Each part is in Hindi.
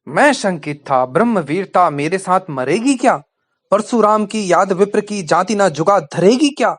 मैं शंकित था, ब्रह्मवीरता मेरे साथ मरेगी क्या? परशुराम की याद विप्र की जाति न जुगा धरेगी क्या?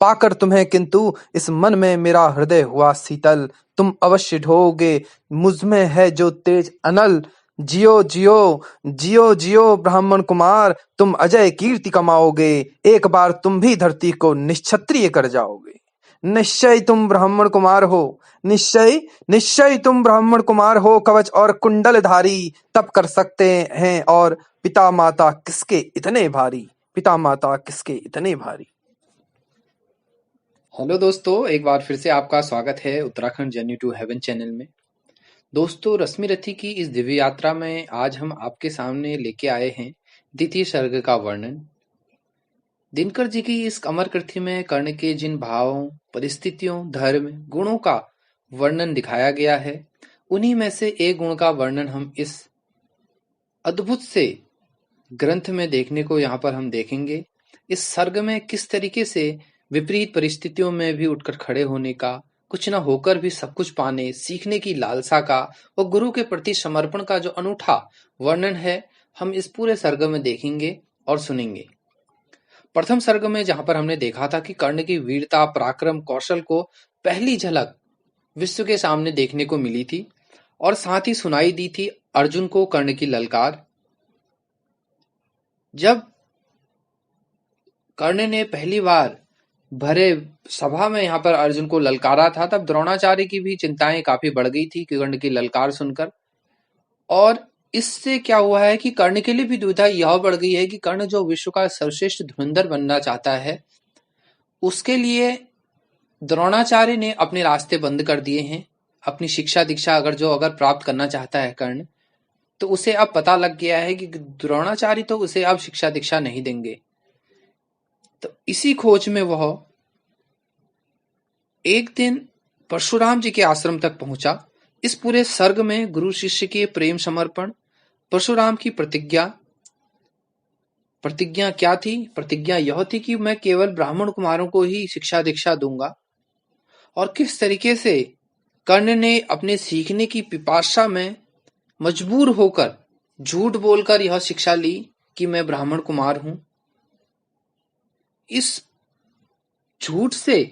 पाकर तुम्हें किंतु इस मन में मेरा हृदय हुआ शीतल। तुम अवश्य ढोगे, मुझ में है जो तेज अनल। जियो जियो, जियो जियो ब्राह्मण कुमार, तुम अजय कीर्ति कमाओगे। एक बार तुम भी धरती को निश्क्षत्रिय कर जाओगे। निश्चय तुम ब्राह्मण कुमार हो, निश्चय निश्चय तुम ब्राह्मण कुमार हो, कवच और कुंडलधारी। तप कर सकते हैं और पिता माता किसके इतने भारी, पिता माता किसके इतने भारी। हेलो दोस्तों, एक बार फिर से आपका स्वागत है Uttarakhand journey to heaven channel में। दोस्तों, रश्मि रथी की इस दिव्य यात्रा में आज हम आपके सामने लेके आए हैं द्वितीय सर्ग का वर्णन। दिनकर जी की इस अमर कृति में कर्ण के जिन भावों, परिस्थितियों, धर्म, गुणों का वर्णन दिखाया गया है, उन्हीं में से एक गुण का वर्णन हम इस अद्भुत से ग्रंथ में देखने को यहाँ पर हम देखेंगे। इस सर्ग में किस तरीके से विपरीत परिस्थितियों में भी उठकर खड़े होने का, कुछ न होकर भी सब कुछ पाने, सीखने की लालसा का और गुरु के प्रति समर्पण का जो अनूठा वर्णन है, हम इस पूरे सर्ग में देखेंगे और सुनेंगे। प्रथम सर्ग में जहां पर हमने देखा था कि कर्ण की वीरता, पराक्रम, कौशल को पहली झलक विश्व के सामने देखने को मिली थी और साथ ही सुनाई दी थी अर्जुन को कर्ण की ललकार। जब कर्ण ने पहली बार भरे सभा में यहाँ पर अर्जुन को ललकारा था, तब द्रोणाचार्य की भी चिंताएं काफी बढ़ गई थी कर्ण की ललकार सुनकर। और इससे क्या हुआ है कि कर्ण के लिए भी दुविधा यह बढ़ गई है कि कर्ण जो विश्व का सर्वश्रेष्ठ धुरंधर बनना चाहता है, उसके लिए द्रोणाचार्य ने अपने रास्ते बंद कर दिए हैं। अपनी शिक्षा दीक्षा अगर प्राप्त करना चाहता है कर्ण, तो उसे अब पता लग गया है कि द्रोणाचार्य तो उसे अब शिक्षा दीक्षा नहीं देंगे। तो इसी खोज में वह एक दिन परशुराम जी के आश्रम तक पहुंचा। इस पूरे सर्ग में गुरु शिष्य के प्रेम समर्पण, परशुराम की प्रतिज्ञा क्या थी? प्रतिज्ञा यह थी कि मैं केवल ब्राह्मण कुमारों को ही शिक्षा दीक्षा दूंगा। और किस तरीके से कर्ण ने अपने सीखने की पिपासा में मजबूर होकर झूठ बोलकर यह शिक्षा ली कि मैं ब्राह्मण कुमार हूं। इस झूठ से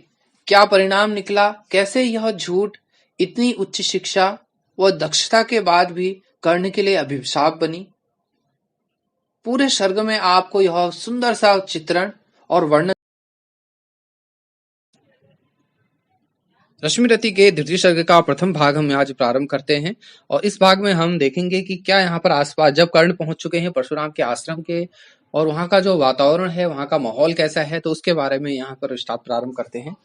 क्या परिणाम निकला, कैसे यह झूठ इतनी उच्च शिक्षा व दक्षता के बाद भी कर्ण के लिए अभिशाप बनी। पूरे सर्ग में आपको यह सुंदर सा चित्रण और वर्णन। रश्मि रथी के द्वितीय सर्ग का प्रथम भाग हम आज प्रारंभ करते हैं और इस भाग में हम देखेंगे कि क्या यहाँ पर आसपास जब कर्ण पहुंच चुके हैं परशुराम के आश्रम के, और वहां का जो वातावरण है, वहां का माहौल कैसा है, तो उसके बारे में यहाँ पर स्टार्ट प्रारंभ करते हैं।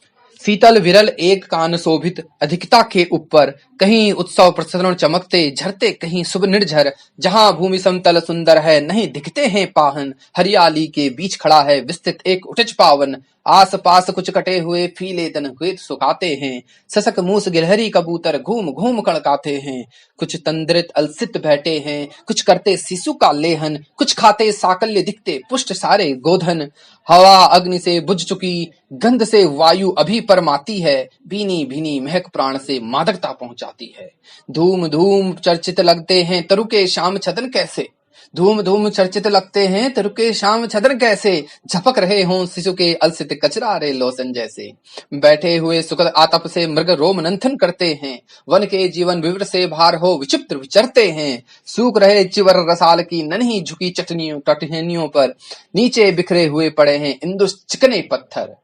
शीतल विरल एक कान शोभित अधिकता के ऊपर, कहीं उत्सव प्रसरण चमकते झरते, कहीं शुभ निर्झर। जहां भूमि समतल सुंदर है, नहीं दिखते हैं पाहन। हरियाली के बीच खड़ा है विस्तृत एक उठज पावन। आस पास कुछ कटे हुए फीले तन खेत सुखाते हैं। ससक मूस गिलहरी कबूतर घूम घूम कड़काते हैं। कुछ तंद्रित अलसित बैठे हैं, कुछ करते शिशु का लेहन, कुछ खाते साकल्य दिखते पुष्ट सारे गोधन। हवा अग्नि से बुझ चुकी, गंध से वायु अभी परमाती है। भीनी भीनी महक प्राण से मादकता पहुंचाती है। धूम धूम चर्चित लगते हैं तरुके शाम छदन कैसे। धूम धूम चर्चित लगते हैं तरुके शाम छदन कैसे। झपक रहे हों शिशु के अलसित कचरारे लोसन जैसे। बैठे हुए सुखद आतप से मृग रोम मंथन करते हैं। वन के जीवन विवर से भार हो विचित्र विचरते हैं। सूख रहे चिवर रसाल की नन्ही झुकी चटनियों टहनियों पर नीचे बिखरे हुए पड़े हैं इंदु चिकने पत्थर।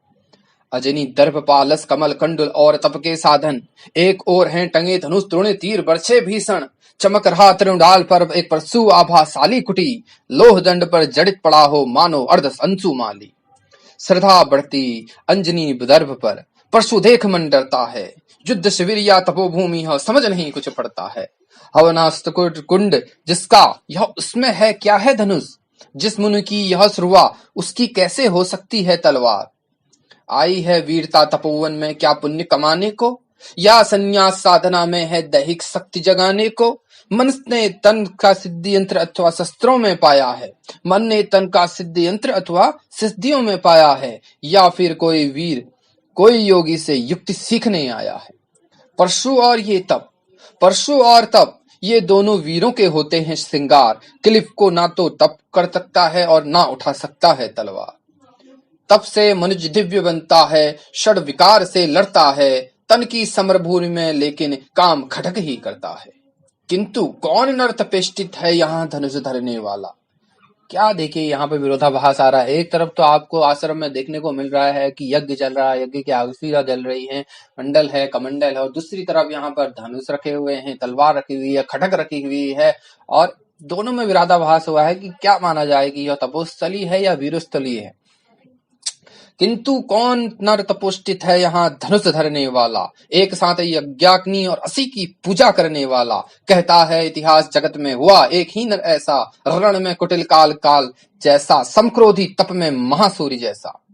अजनी दर्भ पालस कमल कंडुल और तप के साधन। एक ओर हैं टंगे धनुष द्रोणे तीर बरछे भीषण। चमक रहा तरुणाल पर एक परशु आभा साली कुटी। लोह दंड पर जड़ित पड़ा हो मानो अर्ध अंशु माली। श्रद्धा बढ़ती अंजनी दर्भ पर, परशु देख मन डरता है। युद्ध शिविर या तपोभूमि हो समझ नहीं कुछ पड़ता है। हवनास्त्र कुंड जिसका यह उसमें है क्या है धनुष। जिस मुनि की यह शुरुआ उसकी कैसे हो सकती है तलवार। आई है वीरता तपोवन में क्या पुण्य कमाने को, या संन्यास साधना में है दैहिक शक्ति जगाने को। मन ने तन का सिद्धि यंत्र अथवा शस्त्रों में पाया है। मन ने तन का सिद्धि यंत्र अथवा सिद्धियों में पाया है, या फिर कोई वीर कोई योगी से युक्ति सीखने आया है। परशु और ये तप, परशु और तप ये दोनों वीरों के होते हैं श्रृंगार, क्लिफ को ना तो तप कर सकता है और ना उठा सकता है तलवार। तप से मनुज दिव्य बनता है, षड विकार से लड़ता है, तन की समरभूमि में लेकिन काम खटक ही करता है। किंतु कौन नर तपेष्टित है यहाँ धनुष धरने वाला। क्या देखिए यहाँ पे विरोधाभास आ रहा है। एक तरफ तो आपको आश्रम में देखने को मिल रहा है कि यज्ञ चल रहा है, यज्ञ की आहुतियां जल रही हैं, मंडल है, कमंडल है, और दूसरी तरफ यहाँ पर धनुष रखे हुए हैं, तलवार रखी हुई है, खटक रखी हुई है, और दोनों में विरोधाभास हुआ है कि क्या माना जाए कि यह तपोस्थली है या वीरस्थली है। किंतु कौन नर तपोष्टित है यहाँ धनुष धरने वाला, एक साथ यज्ञाग्नि और असी की पूजा करने वाला। कहता है इतिहास जगत में हुआ एक ही नर ऐसा, रण में कुटिल काल काल जैसा, समक्रोधी तप में महासूरी जैसा।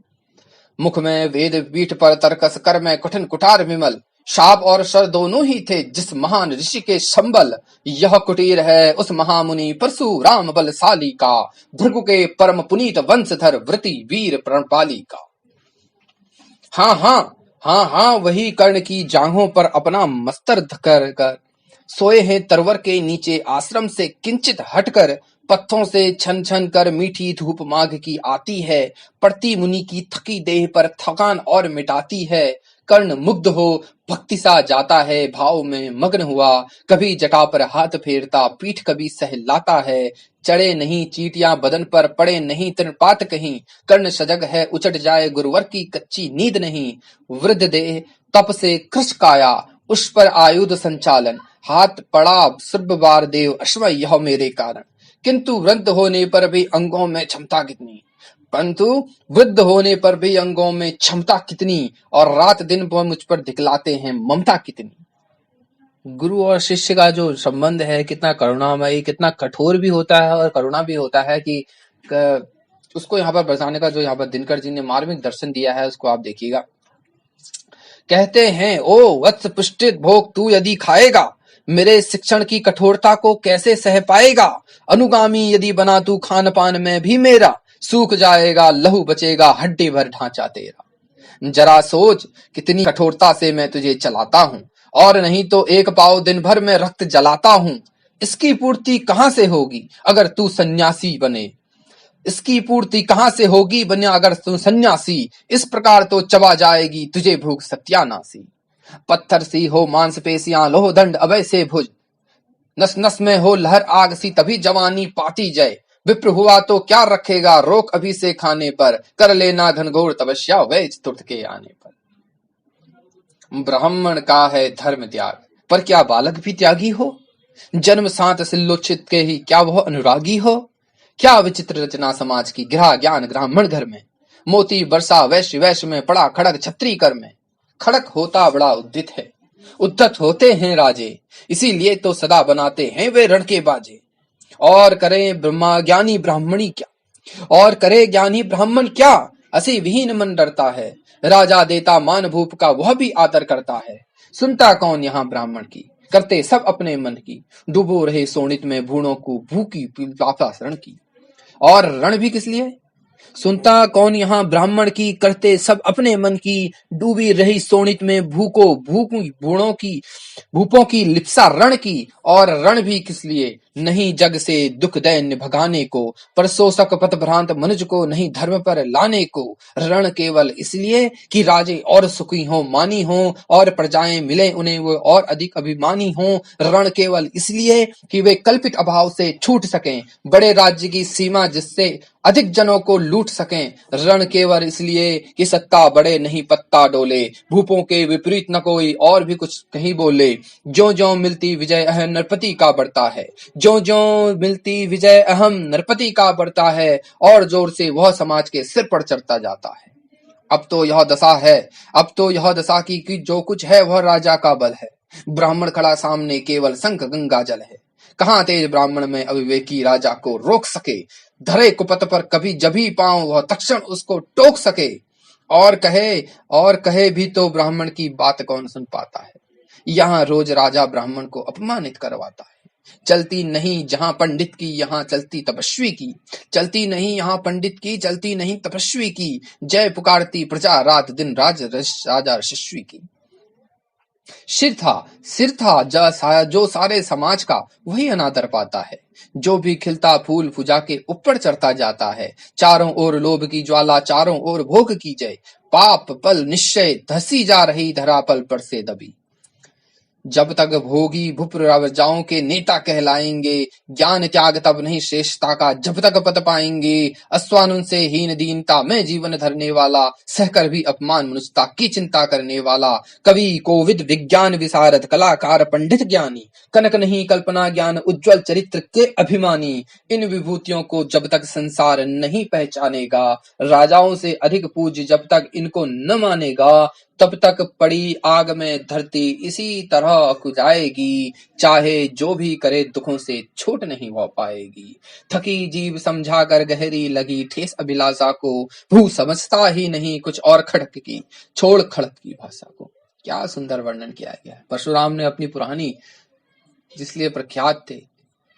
मुख में वेद पीठ पर तर्कस, कर में कठिन कुठार विमल, शाप और शर दोनों ही थे जिस महान ऋषि के संबल। यह कुटीर है उस महामुनि परशुराम बलशाली का, भृगु के परम पुनीत वंशधर व्रति वीर प्रणपाली का। हाँ, वही कर्ण की जांघों पर अपना मस्तर धकर कर सोए हैं तरवर के नीचे आश्रम से किंचित हटकर। पत्थों से छन छन कर मीठी धूप माघ की आती है, पड़ती मुनि की थकी देह पर थकान और मिटाती है। कर्ण मुग्ध हो भक्ति सा जाता है, भाव में मग्न हुआ, कभी जटा पर हाथ फेरता, पीठ कभी सहलाता है। चढ़े नहीं चीटियां बदन पर, पड़े नहीं तृणपात कहीं, कर्ण सजग है उचट जाए गुरुवर की कच्ची नींद नहीं। वृद्ध देह तप से कृश काया, उस पर आयुध संचालन, हाथ पड़ा सर्ब बार देव अश्व यह मेरे कारण। किंतु वृद्ध होने पर भी अंगों में क्षमता कितनी, और रात दिन वो मुझ पर दिखलाते हैं ममता कितनी। गुरु और शिष्य का जो संबंध है कितना करुणामयी, कितना कठोर भी होता है और करुणा भी होता है कि उसको यहाँ पर बरसाने का जो यहाँ पर दिनकर जी ने मार्मिक दर्शन दिया है उसको आप देखिएगा। कहते हैं ओ वत्स पुष्टित भोग तू यदि खाएगा, मेरे शिक्षण की कठोरता को कैसे सह पाएगा। अनुगामी यदि बना तू खान पान में भी मेरा, सूख जाएगा लहू बचेगा हड्डी भर ढांचा तेरा। जरा सोच कितनी कठोरता से मैं तुझे चलाता हूँ, और नहीं तो एक पाव दिन भर में रक्त जलाता हूँ। इसकी पूर्ति कहाँ से होगी अगर तू सन्यासी बने, इसकी पूर्ति कहाँ से होगी बने अगर तू सन्यासी। इस प्रकार तो चबा जाएगी तुझे भूख सत्यानाशी। पत्थर सी हो मांसपेशियां लोह दंड अभय से भुज, नस नस में हो लहर आग सी तभी जवानी पाती जय। विप्र हुआ तो क्या रखेगा रोक अभी से खाने पर, कर लेना घनघोर तपस्या वै चतुर्थ के आने पर। ब्राह्मण का है धर्म त्याग, पर क्या बालक भी त्यागी हो। जन्म सात सिल्लोचित के ही क्या वह अनुरागी हो। क्या विचित्र रचना समाज की, ग्रह ज्ञान ब्राह्मण घर में, मोती वर्षा वैश्य वैश्य में, पड़ा खड़क छत्री कर में। खड़क होता बड़ा उद्दित है, उद्धत होते हैं राजे, इसीलिए तो सदा बनाते हैं वे रण के बाजे। और करे ब्रह्मा ज्ञानी ब्राह्मणी क्या, और करे ज्ञानी ब्राह्मण क्या, असी विहीन मन डरता है। राजा देता मान भूप का वह भी आदर करता है। सुनता कौन यहाँ ब्राह्मण की, करते सब अपने मन की। डूबो रहे सोनित में भूणों को भूखी पिपासा रण की, और रण भी किस लिए। सुनता कौन यहाँ ब्राह्मण की, करते सब अपने मन की। डूबी रही सोनित में भूको भूपों की लिप्सा रण की, और रण भी किस लिए। नहीं जग से दुख दैन्य भगाने को, पर शोषक पथ भ्रांत मनुज को नहीं धर्म पर लाने को। रण केवल इसलिए कि राजे और सुखी हो मानी हो, और प्रजाएं मिले उन्हें वो और अधिक अभिमानी हो। रण केवल इसलिए कि वे कल्पित अभाव से छूट सकें, बड़े राज्य की सीमा जिससे अधिक जनों को लूट सकें। रण केवल इसलिए कि सत्ता बड़े नहीं पत्ता डोले, भूपों के विपरीत न कोई और भी कुछ कहीं बोले। ज्यों ज्यों मिलती विजय अहम नरपति का बढ़ता है, ज्यों ज्यों मिलती विजय अहम नरपति का बढ़ता है, और जोर से वह समाज के सिर पर चढ़ता जाता है। अब तो यह दशा की कि जो कुछ है वह राजा का बल है। ब्राह्मण खड़ा सामने केवल शंख गंगा जल है। कहाँ तेज ब्राह्मण में अविवेकी राजा को रोक सके। धरे कुपथ पर कभी जभी पांव वह तक्षण उसको टोक सके। और कहे भी तो ब्राह्मण की बात कौन सुन पाता है। यहाँ रोज राजा ब्राह्मण को अपमानित करवाता है। चलती नहीं जहां पंडित की यहाँ चलती तपस्वी की, चलती नहीं यहाँ पंडित की चलती नहीं तपस्वी की। जय पुकारती प्रजा रात दिन राजा यशस्वी की। सिर था जो सारे समाज का वही अनादर पाता है। जो भी खिलता फूल फुजा के ऊपर चढ़ता जाता है। चारों ओर लोभ की ज्वाला, चारों ओर भोग की जय। पाप पल निश्चय धसी जा रही, धरा पल पर से दबी। जब तक भोगी भूप राजाओं के नेता कहलाएंगे, ज्ञान त्याग तब नहीं श्रेष्ठता का जब तक पद पाएंगे। अश्वानुन से हीन दीनता में जीवन धरने वाला, सहकर भी अपमान मनुष्यता की चिंता करने वाला। कवि कोविद विज्ञान विशारद, कलाकार पंडित ज्ञानी, कनक नहीं कल्पना ज्ञान उज्जवल चरित्र के अभिमानी। इन विभूतियों को जब तक संसार नहीं पहचानेगा, राजाओं से अधिक पूज्य जब तक इनको न मानेगा, तब तक पड़ी आग में धरती इसी तरह कुजाएगी। चाहे जो भी करे दुखों से छूट नहीं हो पाएगी। थकी जीव समझा कर गहरी लगी ठेस अभिलाषा को, भू समझता ही नहीं कुछ और खड़क की छोड़ खड़क की भाषा को। क्या सुंदर वर्णन किया गया है। परशुराम ने अपनी पुरानी, जिसलिए प्रख्यात थे,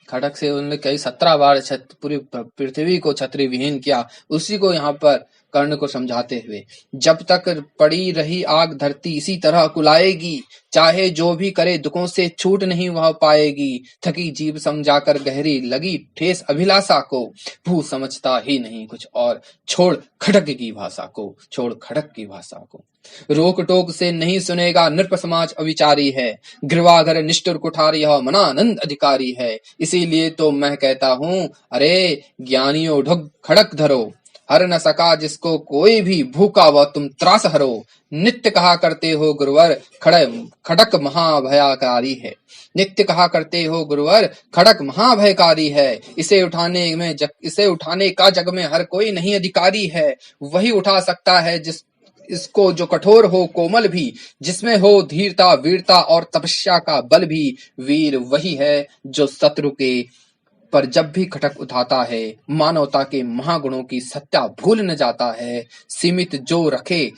खड़क से उन्होंने कई 17 बार पूरी पृथ्वी को छतरी विहीन किया, उसी को यहाँ पर कर्ण को समझाते हुए, जब तक पड़ी रही आग धरती इसी तरह कुलाएगी। चाहे जो भी करे दुखों से छूट नहीं वह पाएगी। थकी जीव समझाकर गहरी लगी ठेस अभिलाषा को, भू समझता ही नहीं कुछ और छोड़ खड़क की भाषा को, छोड़ खड़क की भाषा को। रोक टोक से नहीं सुनेगा नृप समाज अविचारी है, गृवागर निष्ठुर कुठार यह मनानंद अधिकारी है। इसीलिए तो मैं कहता हूँ, अरे ज्ञानियों ढुक खड़क धरो, हर न सका जिसको कोई भी, भूखा वह तुम त्रास हरो। नित्य कहा करते हो गुरुवर खड़क महाभयकारी है, नित्य कहा करते हो गुरुवर खड़क महाभयकारी है। इसे उठाने का जग में हर कोई नहीं अधिकारी है। वही उठा सकता है इसको जो कठोर हो कोमल भी, जिसमें हो धीरता वीरता और तपस्या का बल भी। वीर वही है जो शत्रु के पर जब भी खटक उठाता है, मानवता के महागुणों की सत्ता भूल न जाता है। सीमित जो रखे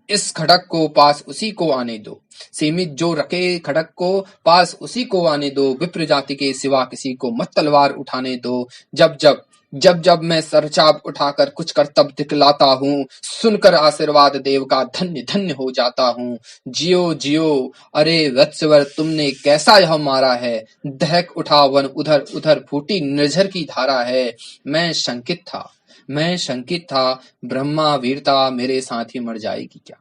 इस खड़क को पास उसी को आने दो, सीमित जो रखे खड़क को पास उसी को आने दो। विप्र जाति के सिवा किसी को मत तलवार उठाने दो। जब मैं सरचाप उठाकर कुछ कर्तव्य दिखलाता हूँ, सुनकर आशीर्वाद देव का धन्य धन्य हो जाता हूँ। जियो जियो अरे वत्सवर तुमने कैसा यह मारा है, दहक उठा वन उधर उधर फूटी निर्झर की धारा है। मैं शंकित था ब्रह्मा वीरता मेरे साथ ही मर जाएगी क्या,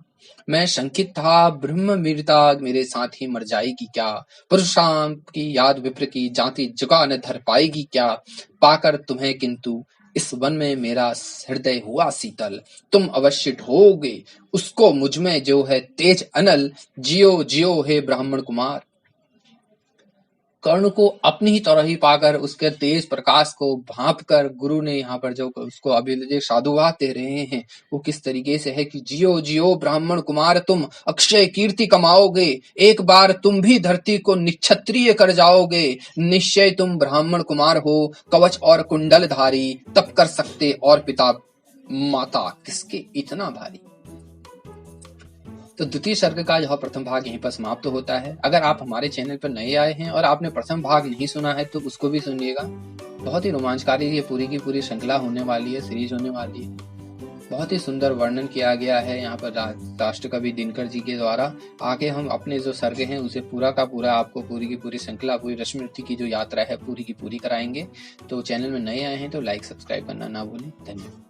मैं शंकित था ब्रह्म वीरता मेरे साथ ही मर जाएगी क्या। परशुराम की याद विप्र की जाति जुगा न धर पाएगी क्या। पाकर तुम्हें किंतु इस वन में मेरा हृदय हुआ शीतल, तुम अवश्य ढोगे उसको मुझ में जो है तेज अनल। जियो जियो हे ब्राह्मण कुमार। कर्ण को अपनी ही तरह ही पाकर उसके तेज प्रकाश को भांप कर गुरु ने यहाँ पर जो उसको अभिलेख साधुवाद दे रहे हैं, वो किस तरीके से है कि जियो जियो ब्राह्मण कुमार तुम अक्षय कीर्ति कमाओगे। एक बार तुम भी धरती को निक्षत्रिय कर जाओगे। निश्चय तुम ब्राह्मण कुमार हो, कवच और कुंडल धारी, तब कर सकते और पिता माता किसके इतना भारी। तो द्वितीय सर्ग का यह प्रथम भाग यहीं पर समाप्त होता है। अगर आप हमारे चैनल पर नए आए हैं और आपने प्रथम भाग नहीं सुना है तो उसको भी सुनिएगा। बहुत ही रोमांचकारी ये पूरी की पूरी श्रृंखला होने वाली है, सीरीज होने वाली है। बहुत ही सुंदर वर्णन किया गया है यहाँ पर राष्ट्रकवि दिनकर जी के द्वारा। आगे हम अपने जो सर्ग हैं उसे पूरा का पूरा आपको पूरी की पूरी श्रृंखला, पूरी रश्मिवृत्ति की जो यात्रा है पूरी की पूरी कराएंगे। तो चैनल में नए आए हैं तो लाइक सब्सक्राइब करना ना भूलें। धन्यवाद।